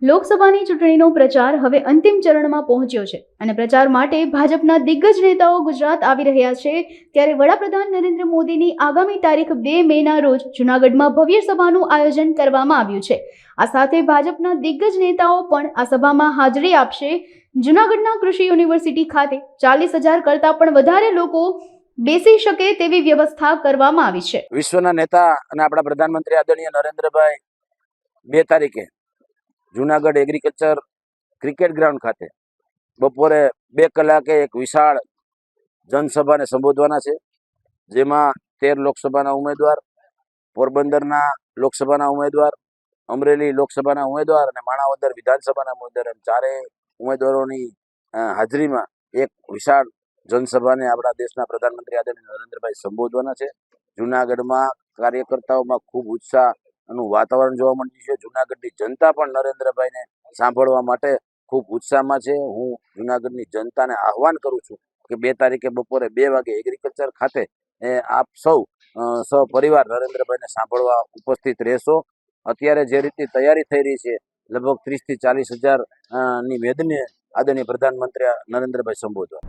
લોકસભાની ચૂંટણીનો પ્રચાર હવે અંતિમ ચરણમાં પહોંચ્યો છે અને પ્રચાર માટે ભાજપના દિગ્ગજ નેતાઓ ગુજરાત આવી રહ્યા છે। ત્યારે વડાપ્રધાન નરેન્દ્ર મોદીની આગામી તારીખ 2 મેના રોજ જૂનાગઢમાં ભવ્ય સભાનું આયોજન કરવામાં આવ્યું છે। આ સાથે ભાજપના દિગ્ગજ નેતાઓ પણ આ સભામાં હાજરી આપશે। જૂનાગઢના કૃષિ યુનિવર્સિટી ખાતે 40,000 કરતાં પણ વધારે લોકો બેસી શકે તેવી વ્યવસ્થા કરવામાં આવી છે। વિશ્વના નેતા અને આપણા પ્રધાનમંત્રી આદરણીય નરેન્દ્રભાઈ 2 તારીખે જૂનાગઢ એગ્રીકલ્ચર ક્રિકેટ ગ્રાઉન્ડ ખાતે બપોરે 2 કલાકે એક વિશાળ જનસભાને સંબોધવાના છે, જેમાં 13 લોકસભાના ઉમેદવાર, પોરબંદરના લોકસભાના ઉમેદવાર, અમરેલી લોકસભાના ઉમેદવાર અને માણાવદર વિધાનસભાના ઉમેદવાર એમ ચારેય ઉમેદવારોની હાજરીમાં એક વિશાળ જનસભાને આપણા દેશના પ્રધાનમંત્રી આદરણીય નરેન્દ્રભાઈ સંબોધવાના છે। જૂનાગઢમાં કાર્યકર્તાઓમાં ખૂબ ઉત્સાહનું વાતાવરણ જોવા મળ્યું છે। જૂનાગઢની જનતા પણ નરેન્દ્રભાઈને સાંભળવા માટે ખૂબ ઉત્સાહમાં છે। હું જૂનાગઢની જનતાને આહવાન કરું છું કે 2 તારીખે બપોરે 2 વાગે એગ્રીકલ્ચર ખાતે આપ સૌ સહપરિવાર નરેન્દ્રભાઈને સાંભળવા ઉપસ્થિત રહેશો। અત્યારે જે રીતે તૈયારી થઈ રહી છે, લગભગ 30 થી 40 હજાર ની મેદને આદરણીય પ્રધાનમંત્રી નરેન્દ્રભાઈ સંબોધવા।